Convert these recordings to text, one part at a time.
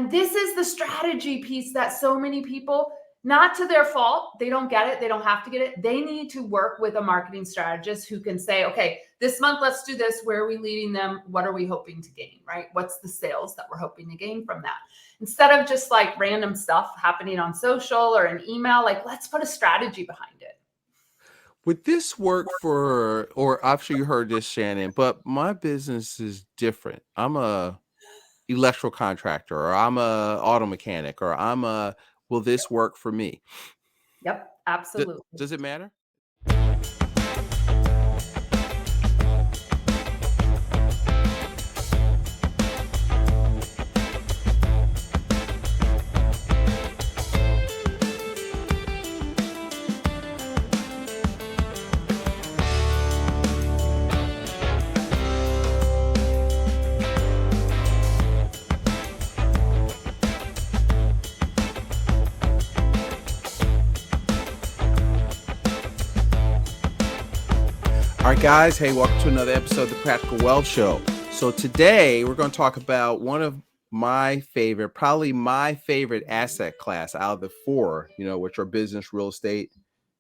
And this is the strategy piece that so many people, not to their fault, they don't get it. They don't have to get it. They need to work with a marketing strategist who can say, okay, this month, let's do this. Where are we leading them? What are we hoping to gain, right? What's the sales that we're hoping to gain from that? Instead of just like random stuff happening on social or an email, like let's put a strategy behind it. Would this work for, or I'm sure you heard this, Shannon, but my business is different. I'm a electrical contractor, or I'm a auto mechanic, or will this work for me? Yep, absolutely. Does it matter? All right, guys. Hey, welcome to another episode of the Practical Wealth Show. So today we're going to talk about one of my favorite, probably my favorite asset class out of the four, which are business, real estate,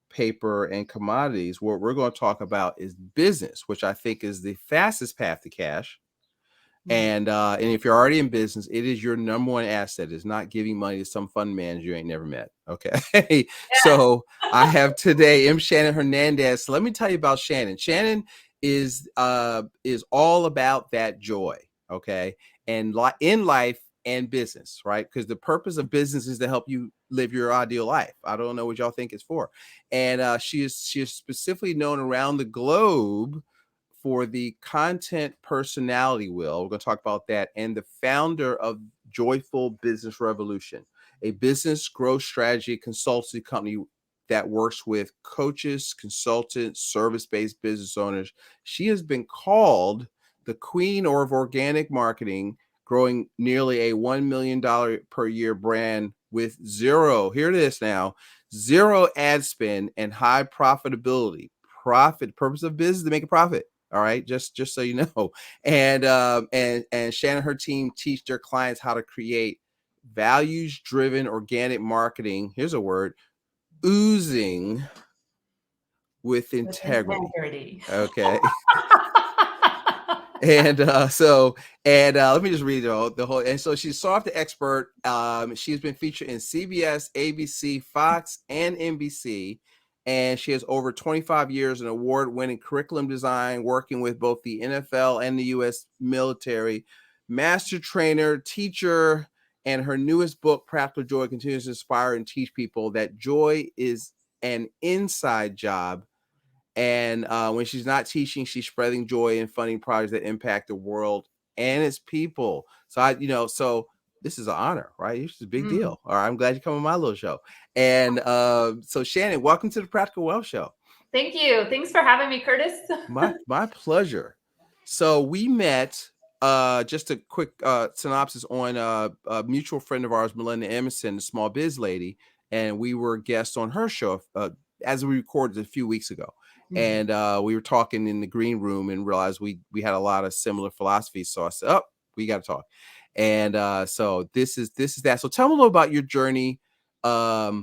paper, and commodities. What we're going to talk about is business, which I think is the fastest path to cash. And if you're already in business, it is your number one asset. It's not giving money to some fund manager you ain't never met. Okay. Yeah. So I have today M. Shannon Hernandez. So let me tell you about Shannon. Shannon is all about that joy. Okay. And in life and business, right? Because the purpose of business is to help you live your ideal life. I don't know what y'all think it's for. And she is specifically known around the globe for the content personality wheel. We're going to talk about that, and the founder of Joyful Business Revolution, a business growth strategy consultancy company that works with coaches, consultants, service-based business owners. She has been called the queen of organic marketing, growing nearly a $1 million per year brand with zero, here it is now, zero ad spend and high profitability. Purpose of business to make a profit. All right, just so you know. And Shannon and her team teach their clients how to create values-driven organic marketing. Here's a word: oozing with integrity. Okay. And let me just read the whole. And so she's sought after expert. She's been featured in CBS, ABC, Fox, and NBC. And she has over 25 years in award-winning curriculum design, working with both the NFL and the U.S. military, master trainer, teacher, and her newest book, Practical Joy, continues to inspire and teach people that joy is an inside job. And when she's not teaching, she's spreading joy and funding projects that impact the world and its people. So so this is an honor, right? This is a big deal. All right, I'm glad you come on my little show. And so Shannon, welcome to the Practical Wealth Show. Thank you. Thanks for having me, Curtis. My pleasure. So we met, just a quick synopsis, on a mutual friend of ours, Melinda Emerson, the small biz lady, and we were guests on her show as we recorded a few weeks ago. And we were talking in the green room and realized we had a lot of similar philosophies. So I said, "Oh, we got to talk." And so this is that. So tell me a little about your journey that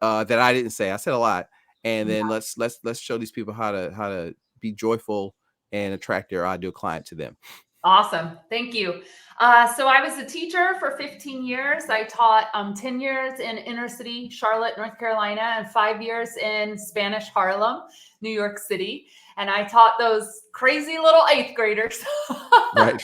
I didn't say. I said a lot, and then let's show these people how to be joyful and attract their ideal client to them. Awesome. Thank you. So I was a teacher for 15 years. I taught 10 years in inner city Charlotte, North Carolina, and 5 years in Spanish Harlem, New York City. And I taught those crazy little 8th graders. Right.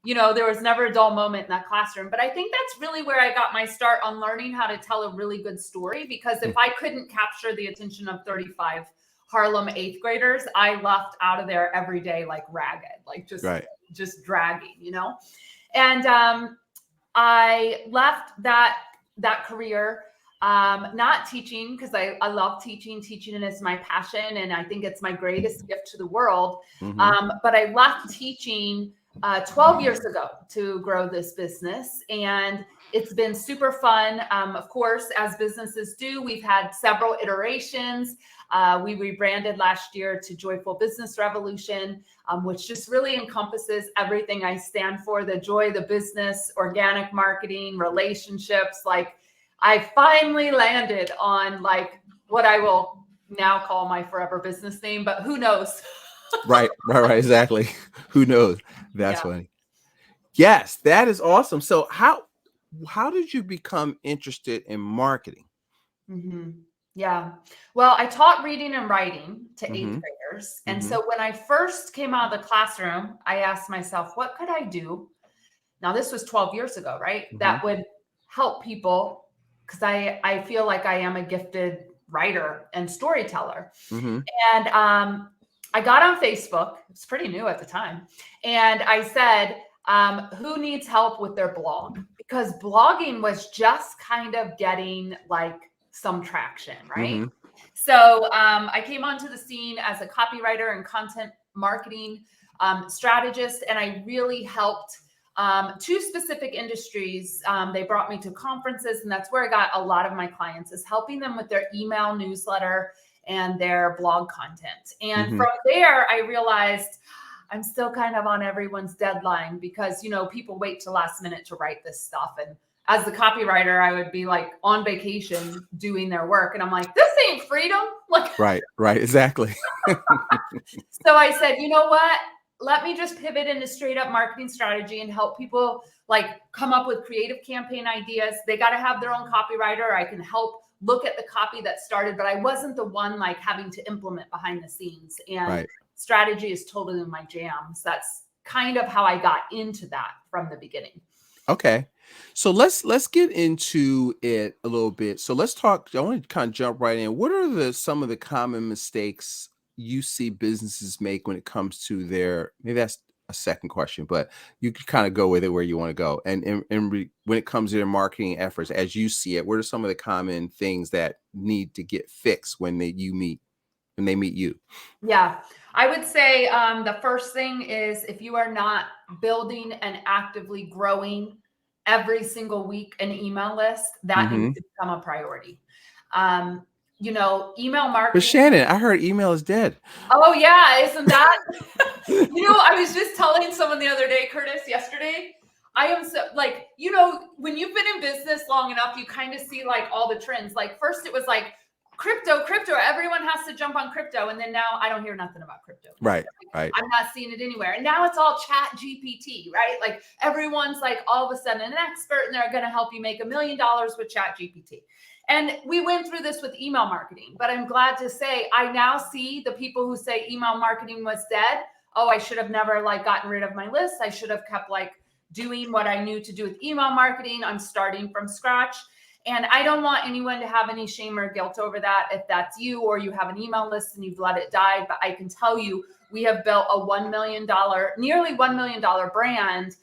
There was never a dull moment in that classroom. But I think that's really where I got my start on learning how to tell a really good story. Because if I couldn't capture the attention of 35 Harlem 8th graders, I left out of there every day like ragged, like just dragging, And I left that career, not teaching, because I love teaching. Teaching is my passion, and I think it's my greatest gift to the world. But I left teaching 12 years ago to grow this business. And it's been super fun. Of course, as businesses do, we've had several iterations. We rebranded last year to Joyful Business Revolution, which just really encompasses everything I stand for: the joy, the business, organic marketing, relationships. Like, I finally landed on like what I will now call my forever business name, but who knows? Right. Exactly. Who knows? That's Yeah. funny. Yes, that is awesome. So how did you become interested in marketing? hmm Yeah. Well, I taught reading and writing to eighth Mm-hmm. graders. And Mm-hmm. so when I first came out of the classroom, I asked myself, what could I do? Now, this was 12 years ago, right? Mm-hmm. That would help people, because I feel like I am a gifted writer and storyteller. Mm-hmm. And I got on Facebook. It's pretty new at the time. And I said, who needs help with their blog? Because blogging was just kind of getting like some traction, right? Mm-hmm. So I came onto the scene as a copywriter and content marketing strategist, and I really helped two specific industries. They brought me to conferences, and that's where I got a lot of my clients, is helping them with their email newsletter and their blog content. And Mm-hmm. from there, I realized I'm still kind of on everyone's deadline, because, you know, people wait till last minute to write this stuff. And as the copywriter, I would be like on vacation doing their work. And I'm like, this ain't freedom. Like, Right. Exactly. so I said, you know what? Let me just pivot into straight up marketing strategy and help people like come up with creative campaign ideas. They got to have their own copywriter. I can help look at the copy that started, but I wasn't the one like having to implement behind the scenes. And Right. strategy is totally my jam. So that's kind of how I got into that from the beginning. Okay. So let's get into it a little bit. So let's talk. I want to kind of jump right in. What are some of the common mistakes you see businesses make when it comes to their, maybe that's a second question, but you can kind of go with it where you want to go. And when it comes to their marketing efforts, as you see it, what are some of the common things that need to get fixed when they meet you? Yeah, I would say the first thing is, if you are not building and actively growing every single week an email list, that needs Mm-hmm. to become a priority. You know, email But marketing. Shannon, I heard email is dead. Oh yeah, isn't that? You know, I was just telling someone the other day, Curtis, yesterday. I am so like, you know, when you've been in business long enough, you kind of see like all the trends. Like first it was like crypto, everyone has to jump on crypto. And then now I don't hear nothing about crypto. Right. I'm not seeing it anywhere. And now it's all chat GPT, right? Like everyone's like all of a sudden an expert, and they're going to help you make $1 million with chat GPT. And we went through this with email marketing, but I'm glad to say I now see the people who say email marketing was dead. Oh, I should have never like gotten rid of my list. I should have kept like doing what I knew to do with email marketing. I'm starting from scratch. And I don't want anyone to have any shame or guilt over that. If that's you, or you have an email list and you've let it die, but I can tell you, we have built a nearly $1 million brand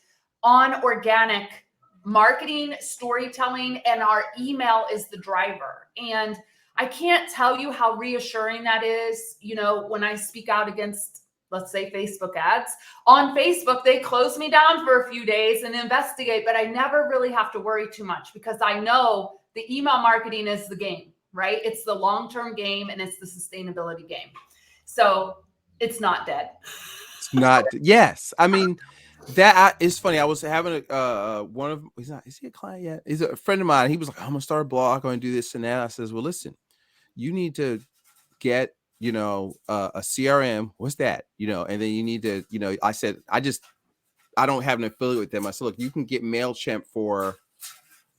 on organic marketing, storytelling, and our email is the driver. And I can't tell you how reassuring that is. You know, when I speak out against, let's say, Facebook ads on Facebook, they close me down for a few days and investigate, but I never really have to worry too much, because I know the email marketing is the game, right? It's the long-term game, and it's the sustainability game. So it's not dead. It's not. Yes. I mean, that is funny. I was having one of, is he a client yet? He's a friend of mine. He was like, I'm gonna start a blog, I'm gonna do this and that. I says, well, listen, you need to get, a CRM. What's that? And then you need to, I said, I don't have an affiliate with them. I said, look, you can get MailChimp for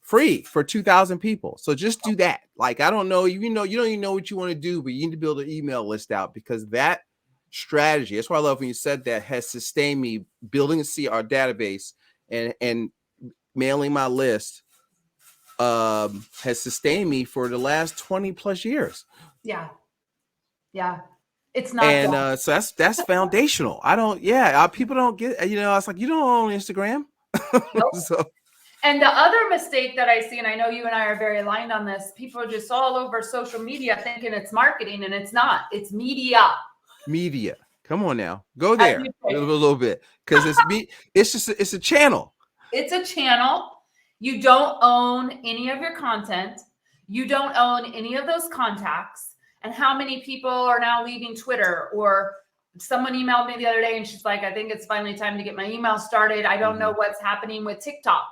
free for 2,000 people. So just do that. Like, I don't know, you don't even know what you want to do, but you need to build an email list out, because that strategy, that's why I love when you said that, has sustained me building our database and mailing my list, has sustained me for the last 20 plus years. Yeah. It's not And dead. so that's foundational. People don't get, it's like, you don't own Instagram. Nope. So And the other mistake that I see, and I know you and I are very aligned on this, people are just all over social media thinking it's marketing, and it's not. It's media. Come on now, go As there you a say. little bit, because it's me. It's just it's a channel. It's a channel. You don't own any of your content. You don't own any of those contacts. And how many people are now leaving Twitter? Or someone emailed me the other day and she's like, I think it's finally time to get my email started. I don't know what's happening with TikTok.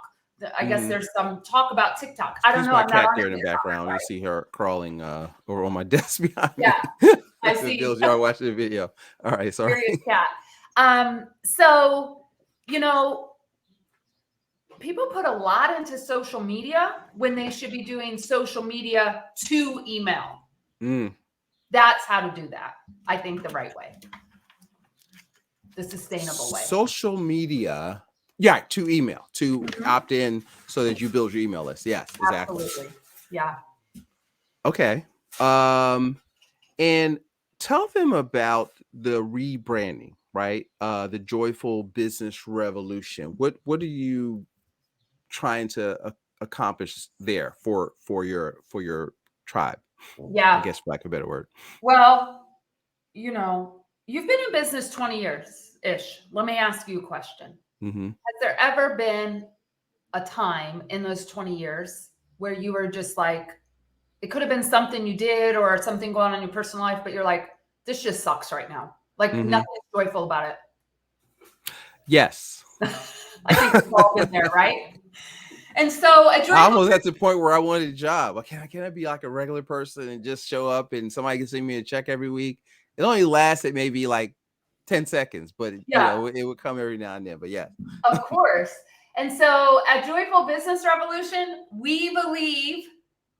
I guess there's some talk about TikTok. I don't Excuse know. my I'm not cat on there it in the yet. background. You see her crawling over on my desk behind me. Yeah, I see. Those y'all watching the video. All right, sorry. Curious cat. So, you know, people put a lot into social media when they should be doing social media to email. That's how to do that. I think the right way, the sustainable way. Social media, yeah, to email, to opt in so that you build your email list. Yes, exactly. Absolutely. Yeah. Okay. And tell them about the rebranding, right? The Joyful Business Revolution. What are you trying to accomplish there for your tribe? Yeah. I guess, for lack of a better word. Well, you know, you've been in business 20 years ish. Let me ask you a question. Has there ever been a time in those 20 years where you were just like, it could have been something you did or something going on in your personal life, but you're like, this just sucks right now. Like nothing's joyful about it. Yes. I think we've all been there, right? And so I almost at the point where I wanted a job. Can I be like a regular person and just show up and somebody can send me a check every week? It only lasted maybe like 10 seconds, but it would come every now and then. But yeah. Of course. And so at Joyful Business Revolution, we believe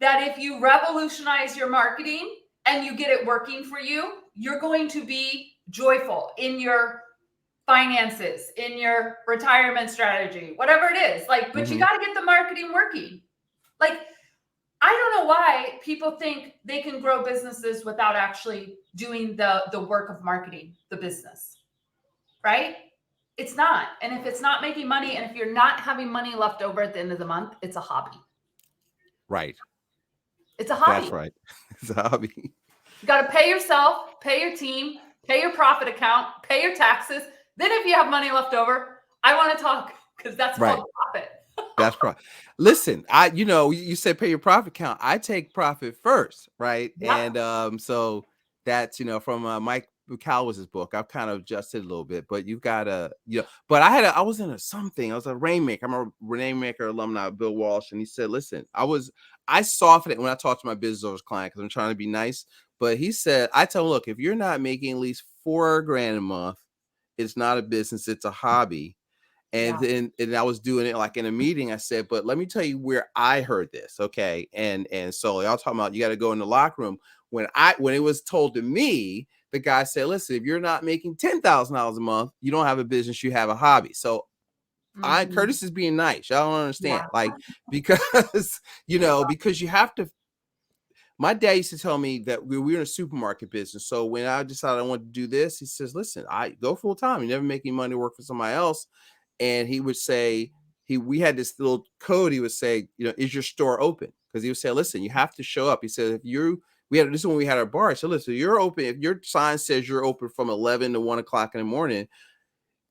that if you revolutionize your marketing and you get it working for you, you're going to be joyful in your finances, in your retirement strategy, whatever it is. Like, but you got to get the marketing working. Like, I don't know why people think they can grow businesses without actually doing the work of marketing the business, right? It's not. And if it's not making money, and if you're not having money left over at the end of the month, it's a hobby. Right. It's a hobby. That's right. It's a hobby. You got to pay yourself, pay your team, pay your profit account, pay your taxes. Then if you have money left over, I want to talk, because that's called profit. That's profit. Listen, you said pay your profit count. I take profit first, right? Yep. And so that's from Mike McCallow's book. I've kind of adjusted a little bit, but you've got to But I was in something. I was a Rainmaker. I remember Rainmaker alumni Bill Walsh, and he said, "Listen, I soften it when I talk to my business owners client because I'm trying to be nice." But he said, I tell him, look, if you're not making at least $4,000 a month, it's not a business, it's a hobby. And then I was doing it like in a meeting. I said, but let me tell you where I heard this. Okay. And so y'all talking about you got to go in the locker room. When it was told to me, the guy said, listen, if you're not making $10,000 a month, you don't have a business, you have a hobby. So Curtis is being nice. Y'all don't understand. Like, because, because you have to. My dad used to tell me that we were in a supermarket business. So when I decided I wanted to do this, he says, listen, I go full time. You never make any money to work for somebody else. And he would say, we had this little code. He would say, is your store open? Because he would say, listen, you have to show up. He said, this is when we had our bar. So listen, you're open. If your sign says you're open from 11 to 1 o'clock in the morning,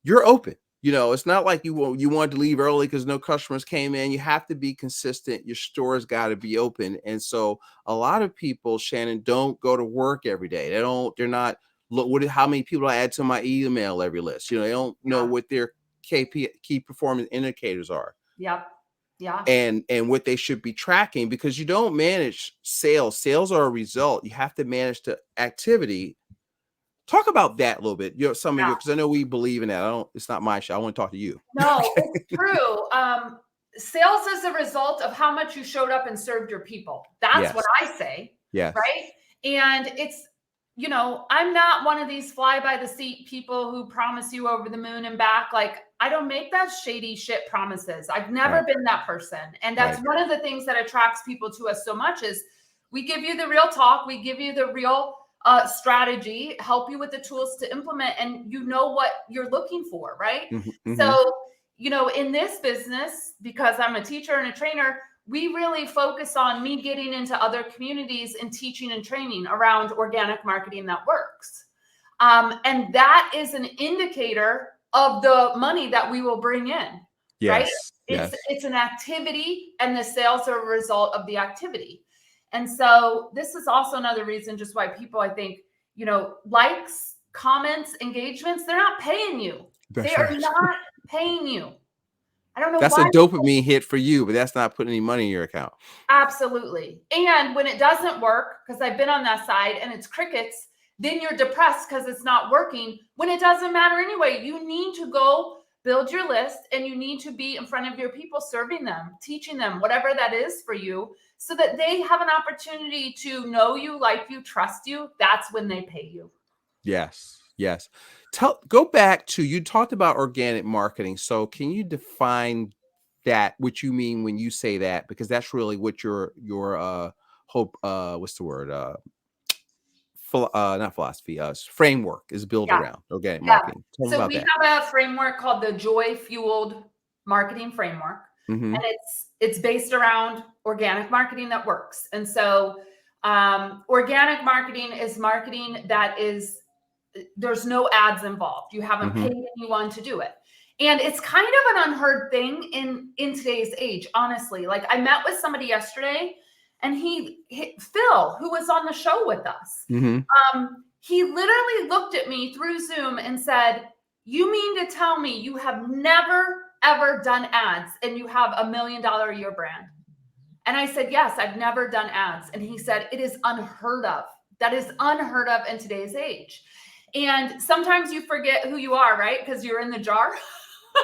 you're open. It's not like you wanted to leave early because no customers came in. You have to be consistent. Your store's got to be open. And so a lot of people, Shannon, don't go to work every day. They're not, look, how many people I add to my email every list? They don't know what their key performance indicators are. Yep. Yeah. And what they should be tracking, because you don't manage sales. Sales are a result. You have to manage the activity. Talk about that a little bit. Because I know we believe in that. It's not my show. I want to talk to you. No, it's true. Sales is a result of how much you showed up and served your people. That's what I say. Yeah. Right. And it's, I'm not one of these fly by the seat people who promise you over the moon and back. Like, I don't make that shady shit promises. I've never been that person. And that's one of the things that attracts people to us so much is we give you the real talk. We give you the real strategy, help you with the tools to implement, and what you're looking for, right? So, in this business, because I'm a teacher and a trainer, we really focus on me getting into other communities and teaching and training around organic marketing that works. And that is an indicator of the money that we will bring in, right? Yes. Yes. It's an activity, and the sales are a result of the activity. And so this is also another reason just why people, I think, likes, comments, engagements, they're not paying you. That's They are right. not paying you. I don't know That's a why. dopamine hit for you, but that's not putting any money in your account. Absolutely. And when it doesn't work, because I've been on that side and it's crickets, then you're depressed because it's not working when it doesn't matter anyway. You need to go build your list, and you need to be in front of your people, serving them, teaching them, whatever that is for you, so that they have an opportunity to know you, like you, trust you. That's when they pay you. Yes. Yes. Go back to, you talked about organic marketing. So can you define that, what you mean when you say that? Because that's really what your hope, what's the word? Not philosophy, framework is built Yeah. around organic Yeah. marketing. Tell me So about we that. have a framework called the Joy Fueled Marketing Framework. Mm-hmm. And it's based around organic marketing that works. And so organic marketing is marketing that is, there's no ads involved. You haven't Mm-hmm. paid anyone to do it. And it's kind of an unheard thing in today's age, honestly. Like, I met with somebody yesterday, and Phil, who was on the show with us, Mm-hmm. he literally looked at me through Zoom and said, "You mean to tell me you have never, ever done ads and you have $1 million a year brand?" And I said, "Yes, I've never done ads." And he said, "It is unheard of. That is unheard of in today's age." And sometimes you forget who you are, right? Because you're in the jar.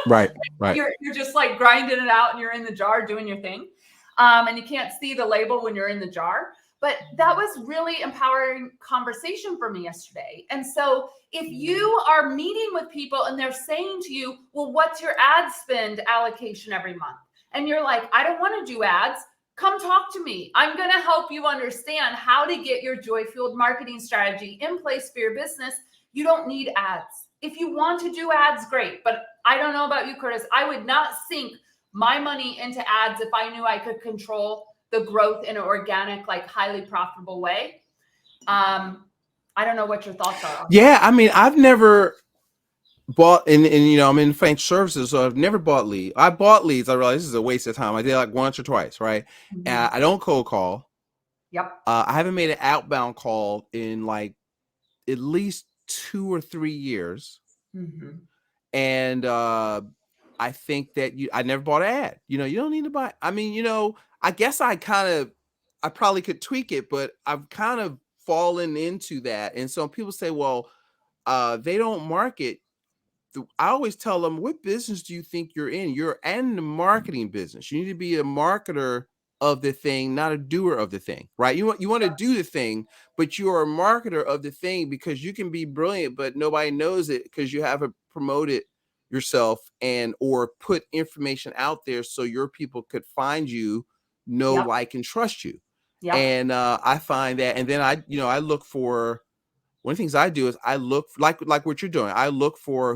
Right. Right. You're just like grinding it out, and you're in the jar doing your thing. And you can't see the label when you're in the jar. But that was really empowering conversation for me yesterday. And so if you are meeting with people and they're saying to you, "Well, what's your ad spend allocation every month?" And you're like, "I don't want to do ads." Come talk to me. I'm going to help you understand how to get your joy fueled marketing strategy in place for your business. You don't need ads. If you want to do ads, great. But I don't know about you, Curtis. I would not sink my money into ads if I knew I could control the growth in an organic, like highly profitable way. I don't know what your thoughts are on that. Yeah. I mean, I've never bought, and I'm in financial services, so I've never bought leads. I bought leads. I realized this is a waste of time. I did like once or twice, right? Mhm. I don't cold call. Yep. I haven't made an outbound call in like at least 2 or 3 years. Mhm. And I think that I never bought an ad. You don't need to buy. I mean, I guess I probably could tweak it, but I've kind of fallen into that. And so people say, well, they don't market. I always tell them, what business do you think you're in? You're in the marketing business. You need to be a marketer of the thing, not a doer of the thing, right? You want to do the thing, but you are a marketer of the thing, because you can be brilliant, but nobody knows it because you haven't promoted yourself and or put information out there so your people could find you, know, Yep. like, and trust you. Yep. And I find that, and then I look for, one of the things I do is I look like what you're doing. I look for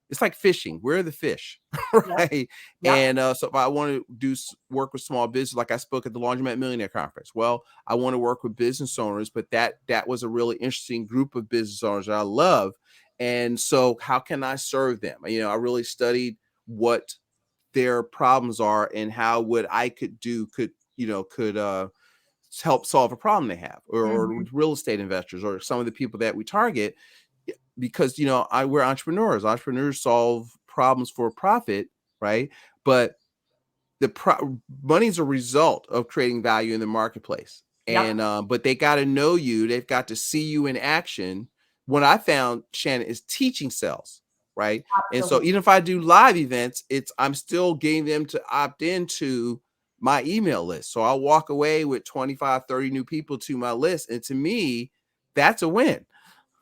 it's like fishing. Where are the fish? Yep. Right. Yep. And so if I want to work with small business, like I spoke at the Laundromat Millionaire Conference, well, I want to work with business owners, but that was a really interesting group of business owners that I love. And so how can I serve them? I really studied what their problems are and how what I could help solve a problem they have, or Mhm. with real estate investors or some of the people that we target. Because we're entrepreneurs. Entrepreneurs solve problems for profit, right? But money's a result of creating value in the marketplace. Yep. And but they got to know you. They've got to see you in action. What I found, Shannon, is teaching sales, right? And so Absolutely. even if I do live events, I'm still getting them to opt into my email list. So I'll walk away with 25, 30 new people to my list. And to me, that's a win.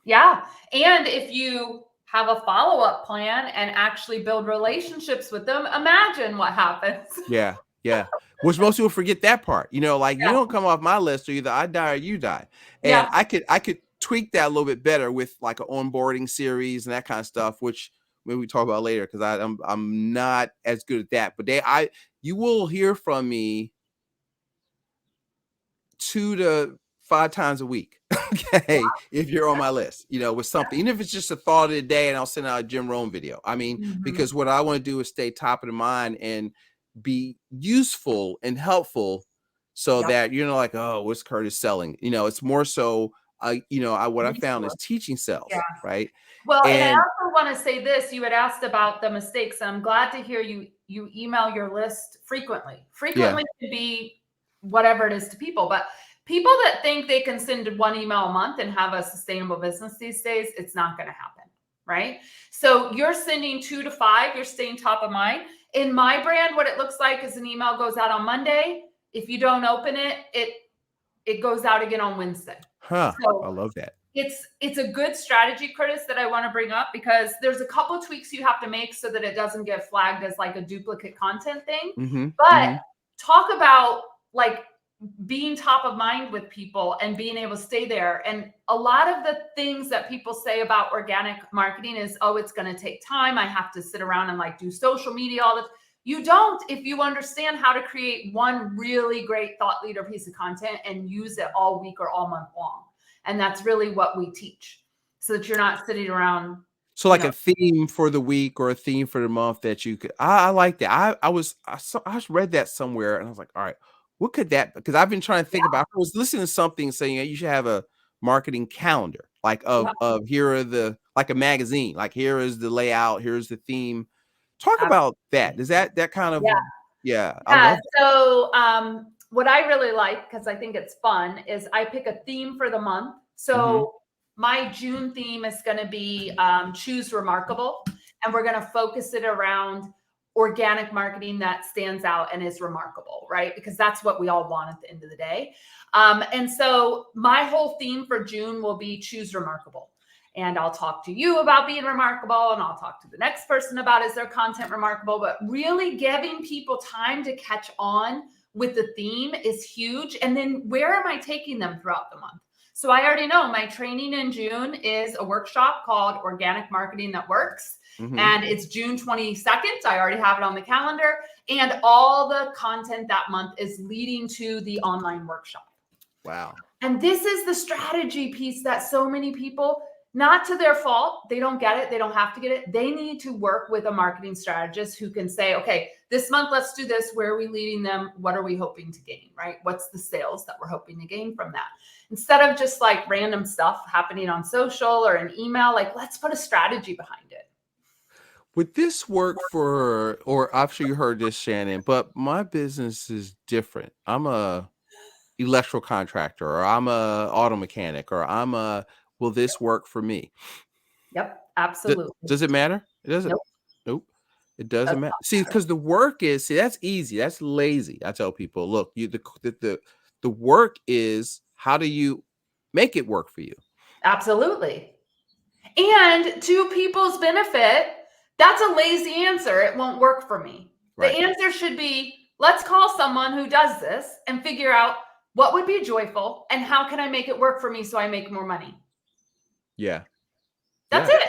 Yeah. And if you have a follow-up plan and actually build relationships with them, imagine what happens. Yeah, yeah. Which most people forget that part. Like, you Yeah. don't come off my list, or either I die or you die. And Yeah. I could tweak that a little bit better with like an onboarding series and that kind of stuff, which maybe we talk about later, because I'm not as good at that. But you will hear from me 2 to 5 times a week. Okay. If you're on my list, with something, even if it's just a thought of the day and I'll send out a Jim Rohn video. I mean, because what I want to do is stay top of the mind and be useful and helpful so Yep. that you're not like, oh, what's Curtis selling? It's more so, what I found is teaching Yeah. sales, right? Well, and I And also want to say this, you had asked about the mistakes. And I'm glad to hear you email your list frequently. yeah, Frequently could be whatever it is to people, but people that think they can send one email a month and have a sustainable business these days, it's not going to happen, right? So you're sending 2 to 5, you're staying top of mind. In my brand, what it looks like is an email goes out on Monday. If you don't open it, it goes out again on Wednesday. I So love that. it's a good strategy, Curtis, that I want to bring up because there's a couple tweaks you have to make so that it doesn't get flagged as like a duplicate content thing. But talk about like being top of mind with people and being able to stay there. And a lot of the things that people say about organic marketing is, oh, it's going to take time. I have to sit around and like do social media, all this. You don't if you understand how to create one really great thought leader piece of content and use it all week or all month long. And that's really what we teach so that you're not sitting around. So like a theme for the week or a theme for the month that you could, I like that. I read that somewhere and I was like, all right, what could that, because I've been trying to think about, I was listening to something saying you should have a marketing calendar, like of here are the, like a magazine, like here is the layout, here's the theme. Talk about that. Does that kind of, I love that. So what I really like, because I think it's fun, is I pick a theme for the month. So my June theme is going to be choose remarkable. And we're going to focus it around organic marketing that stands out and is remarkable, right? Because that's what we all want at the end of the day. And so my whole theme for June will be choose remarkable. And I'll talk to you about being remarkable, and I'll talk to the next person about is their content remarkable. But really giving people time to catch on with the theme is huge. And then where am I taking them throughout the month? So I already know my training in June is a workshop called Organic Marketing That Works. And it's June 22nd. I already have it on the calendar. And all the content that month is leading to the online workshop. Wow. And this is the strategy piece that so many people, not to their fault, they don't get it. They don't have to get it. They need to work with a marketing strategist who can say, okay, this month, let's do this. Where are we leading them? What are we hoping to gain, right? What's the sales that we're hoping to gain from that? Instead of just like random stuff happening on social or an email, like let's put a strategy behind it. Would this work for, or I'm sure you heard this, Shannon, but my business is different. I'm a electrical contractor, or I'm a auto mechanic, or will this work for me? Yep, absolutely. Does it matter? It doesn't. Nope. It doesn't matter. See, because the work is, that's easy. That's lazy. I tell people, look, the work is, how do you make it work for you? Absolutely. And to people's benefit, that's a lazy answer. It won't work for me. Right. The answer should be, let's call someone who does this and figure out what would be joyful and how can I make it work for me so I make more money. Yeah. That's it.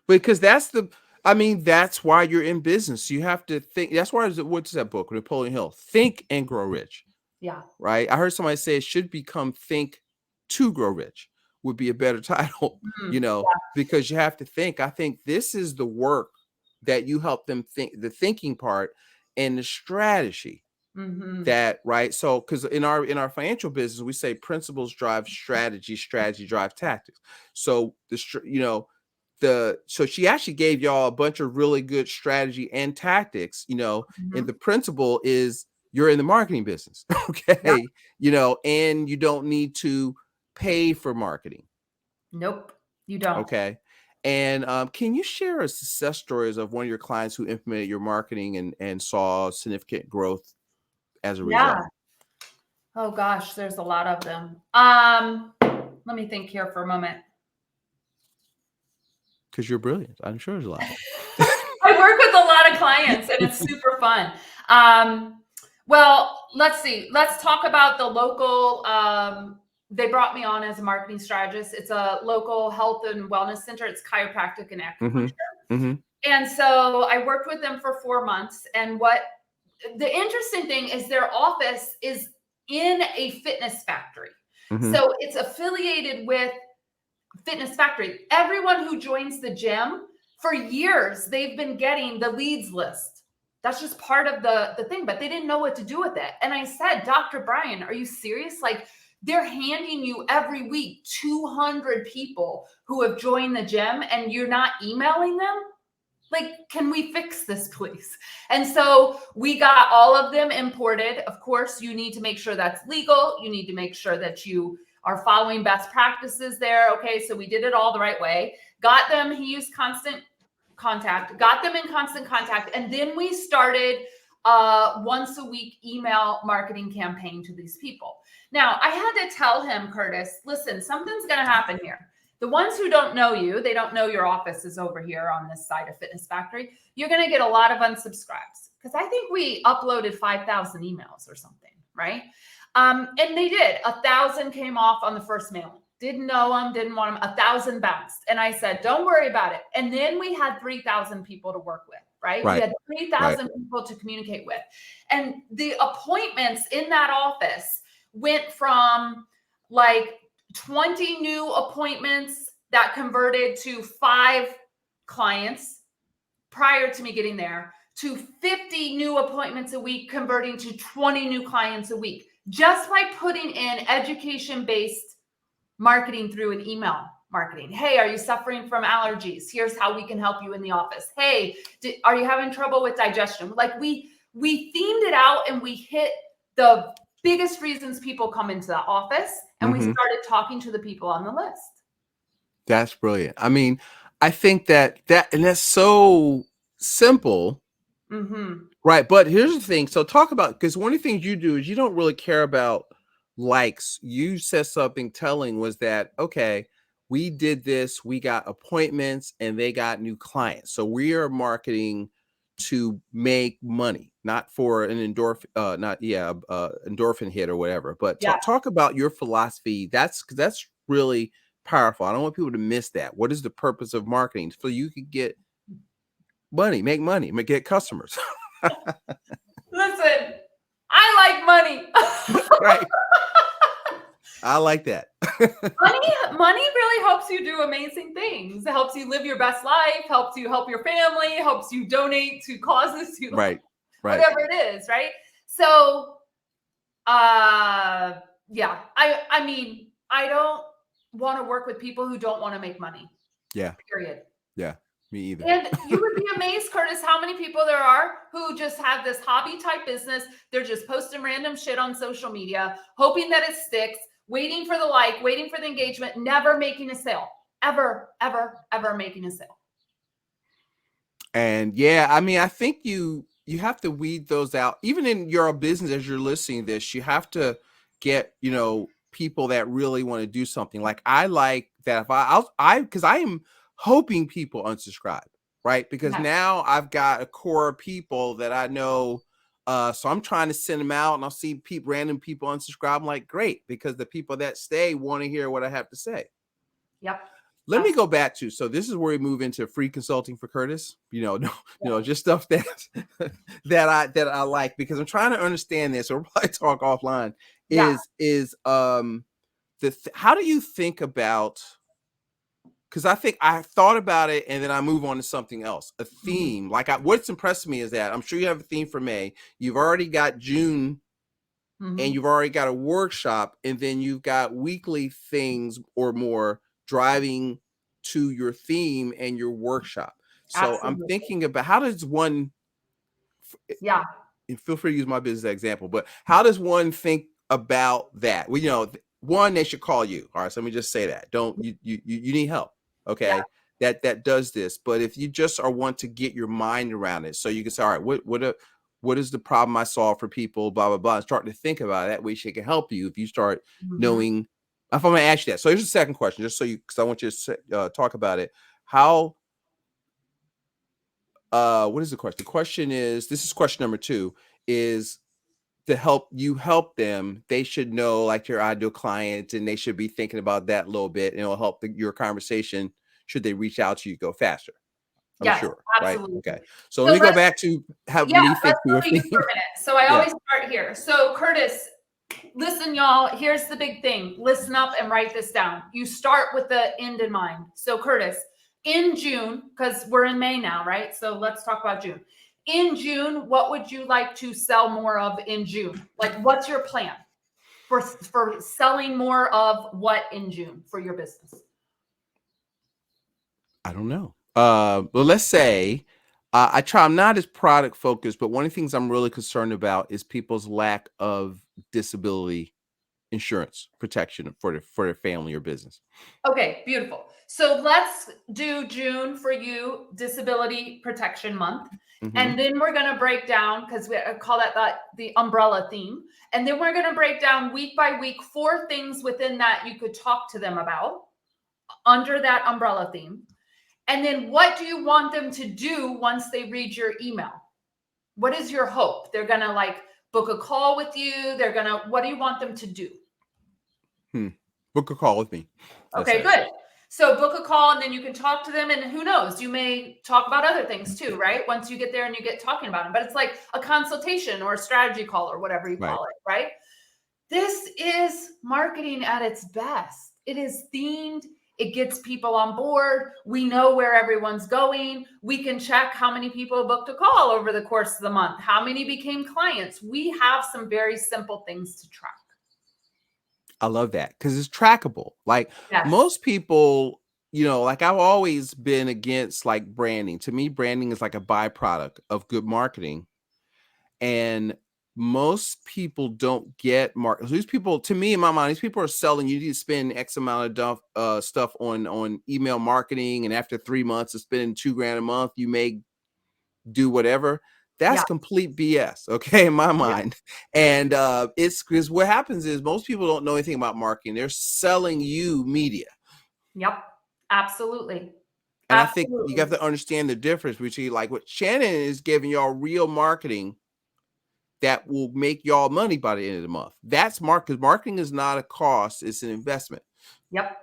Because that's why you're in business. You have to think. That's why, what's that book, Napoleon Hill? Think and Grow Rich. Yeah. Right. I heard somebody say it should become Think to Grow Rich would be a better title, because you have to think. I think this is the work that you help them think, the thinking part and the strategy. That, right? So, because in our financial business, we say principles drive strategy, strategy drive tactics. So so she actually gave y'all a bunch of really good strategy and tactics, and the principle is you're in the marketing business. Okay. And you don't need to pay for marketing. Nope, you don't. Okay. And can you share a success stories of one of your clients who implemented your marketing and saw significant growth as a result? Oh gosh, there's a lot of them. Let me think here for a moment. Because you're brilliant. I'm sure there's a lot. I work with a lot of clients and it's super fun. Well, let's see. Let's talk about the local. They brought me on as a marketing strategist. It's a local health and wellness center. It's chiropractic and acupuncture. And so I worked with them for 4 months. And what the interesting thing is their office is in a fitness factory. Mhm. So it's affiliated with Fitness Factory. Everyone who joins the gym for years, they've been getting the leads list. That's just part of the thing, but they didn't know what to do with it. And I said, Dr. Brian, are you serious? Like, they're handing you every week 200 people who have joined the gym and you're not emailing them? Like, can we fix this, please? And so we got all of them imported. Of course, you need to make sure that's legal. You need to make sure that you are following best practices there. Okay, so we did it all the right way. Got them, he used constant contact, got them in constant contact. And then we started once a week email marketing campaign to these people. Now, I had to tell him, Curtis, listen, something's going to happen here. The ones who don't know you, they don't know your office is over here on this side of Fitness Factory. You're going to get a lot of unsubscribes because I think we uploaded 5,000 emails or something, right? And they did. 1,000 came off on the first mailing. Didn't know them, didn't want them. 1,000 bounced. And I said, don't worry about it. And then we had 3,000 people to work with, right? We had 3,000 people to communicate with. And the appointments in that office went from like 20 new appointments that converted to 5 clients prior to me getting there, to 50 new appointments a week converting to 20 new clients a week, just by putting in education-based marketing through an email marketing. Hey, are you suffering from allergies? Here's how we can help you in the office. Hey, are you having trouble with digestion? Like we themed it out and we hit the biggest reasons people come into the office, and we started talking to the people on the list. That's brilliant. I mean, I think and that's so simple. Right. But here's the thing. So talk about, because one of the things you do is you don't really care about likes. You said something telling was that, okay, we did this, we got appointments and they got new clients. So we are marketing to make money, not for an endorphin hit or whatever. But talk about your philosophy. That's really powerful. I don't want people to miss that. What is the purpose of marketing? So you could get money, make money, get customers. Listen, I like money. Right. I like that. Money really helps you do amazing things. It helps you live your best life, helps you help your family, helps you donate to causes you like, whatever it is, right? So yeah, I mean, I don't want to work with people who don't want to make money. Yeah. Period. Yeah. Me either. And you would be amazed, Curtis, how many people there are who just have this hobby type business. They're just posting random shit on social media, hoping that it sticks, waiting for the like, waiting for the engagement, never making a sale, ever, ever, ever making a sale. And yeah, I mean, I think you have to weed those out. Even in your business, as you're listening to this, you have to get, people that really want to do something. Like I like that if because I am hoping people unsubscribe, right? Because now I've got a core of people that I know. So I'm trying to send them out and I'll see random people unsubscribe. I'm like, great, because the people that stay want to hear what I have to say. Yep. Let me go back to, so this is where we move into free consulting for Curtis, just stuff that I like, because I'm trying to understand this. So we'll probably talk offline. How do you think about, because I think I thought about it and then I move on to something else, a theme. Like what's impressed me is that I'm sure you have a theme for May. You've already got June and you've already got a workshop, and then you've got weekly things or more driving to your theme and your workshop. So I'm thinking about, how does one, and feel free to use my business as an example, but how does one think about that? Well, one, they should call you. All right. So let me just say that. You need help. Okay. Yeah. That does this. But if you just want to get your mind around it, so you can say, all right, what is the problem I solve for people, blah, blah, blah, and start to think about it. That way she can help you if you start knowing. If I'm going to ask you that. So here's the second question, just so because I want you to talk about it. How, what is the question? The question is, this is question number 2, is to help them. They should know like your ideal client, and they should be thinking about that a little bit, and it'll help your conversation, should they reach out to you, go faster. I'm sure. Absolutely. Right. Okay. So let me go back to how we think through a theme. So I always start here. So Curtis, Listen, y'all, here's the big thing. Listen up and write this down. You start with the end in mind. So, Curtis, in June, because we're in May now, right? So let's talk about June. In June, what would you like to sell more of in June? Like, what's your plan for selling more of what in June for your business? I don't know. Well, let's say I'm not as product focused, but one of the things I'm really concerned about is people's lack of disability insurance protection for their family or business. Okay, beautiful. So let's do June for you, Disability Protection Month. And then we're going to break down, because we call that the umbrella theme. And then we're going to break down week by week 4 things within that you could talk to them about under that umbrella theme. And then what do you want them to do once they read your email? What is your hope? They're going to like book a call with you. What do you want them to do? Book a call with me. Okay, good. So book a call and then you can talk to them, and who knows, you may talk about other things too, right? Once you get there and you get talking about them, but it's like a consultation or a strategy call or whatever you call it, right? This is marketing at its best. It is themed. It gets people on board. We know where everyone's going. We can check how many people booked a call over the course of the month, how many became clients. We have some very simple things to track. I love that because it's trackable. Like most people, like I've always been against like branding. To me, branding is like a byproduct of good marketing. And most people don't get these people, to me, in my mind, these people are selling you need to spend X amount of stuff on email marketing. And after 3 months of spending $2,000 a month, you may do whatever. That's complete BS, okay, in my mind. And it's because what happens is most people don't know anything about marketing. They're selling you media. Yep, absolutely. And I think you have to understand the difference between like what Shannon is giving y'all real marketing that will make y'all money by the end of the month. That's because marketing is not a cost, it's an investment. Yep,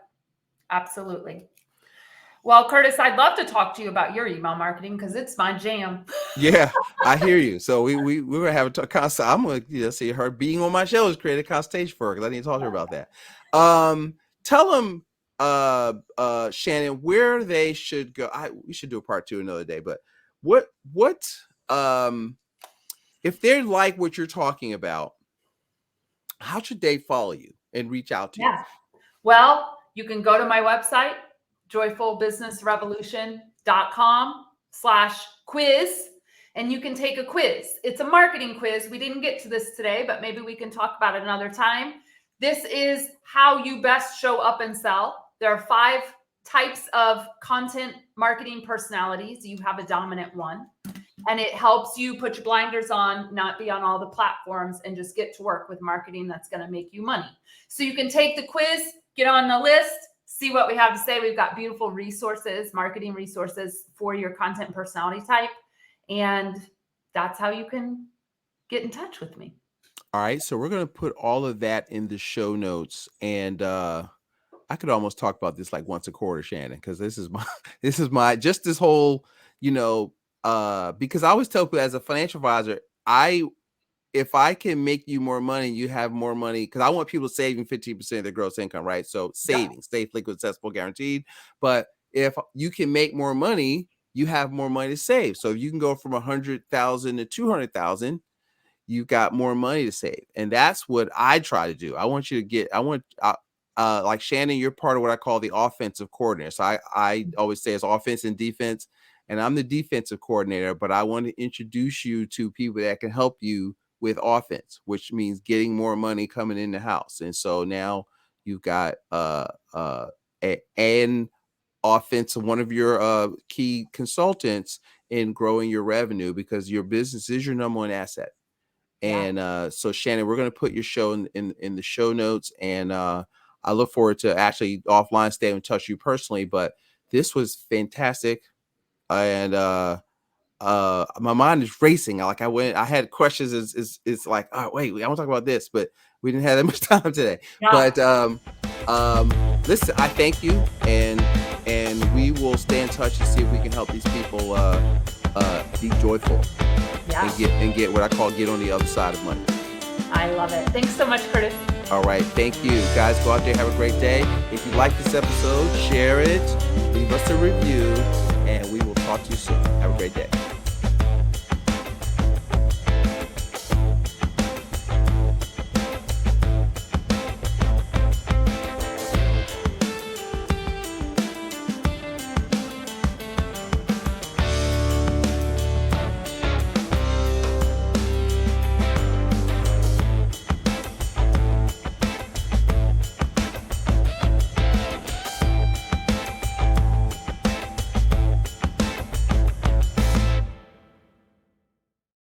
absolutely. Well, Curtis, I'd love to talk to you about your email marketing because it's my jam. Yeah, I hear you. So we're gonna have a constant. I'm gonna see her being on my show has created a consultation for her because I need to talk to her about that. Tell them, Shannon, where they should go. We should do a part 2 another day. But what if they're like what you're talking about? How should they follow you and reach out to you? Well, you can go to my website, joyfulbusinessrevolution.com/quiz, and you can take a quiz. It's a marketing quiz. We didn't get to this today, but maybe we can talk about it another time. This is how you best show up and sell. There are 5 types of content marketing personalities. You have a dominant one, and it helps you put your blinders on, not be on all the platforms, and just get to work with marketing that's going to make you money. So you can take the quiz, get on the list, see what we have to say. We've got beautiful resources, marketing resources for your content personality type. And that's how you can get in touch with me. All right. So we're going to put all of that in the show notes. And I could almost talk about this like once a quarter, Shannon, because this is just this whole, because I always tell people as a financial advisor, if I can make you more money, you have more money, because I want people saving 15% of their gross income, right? So savings, safe, liquid, accessible, guaranteed. But if you can make more money, you have more money to save. So if you can go from 100,000 to 200,000, you've got more money to save. And that's what I try to do. I want you to get, like Shannon, you're part of what I call the offensive coordinator. So I always say it's offense and defense, and I'm the defensive coordinator, but I want to introduce you to people that can help you with offense, which means getting more money coming in the house. And so now you've got an offense, one of your key consultants in growing your revenue, because your business is your number one asset. And so Shannon, we're going to put your show in the show notes, and I look forward to actually offline staying in touch with you personally. But this was fantastic, and my mind is racing. I had questions. It's like, oh wait, I want to talk about this, but we didn't have that much time today. But listen, I thank you, and we will stay in touch to see if we can help these people be joyful and get what I call get on the other side of money. I love it. Thanks so much, Curtis. All right. Thank you. Guys, go out there, have a great day. If you like this episode, share it, leave us a review, and we will talk to you soon. Have a great day.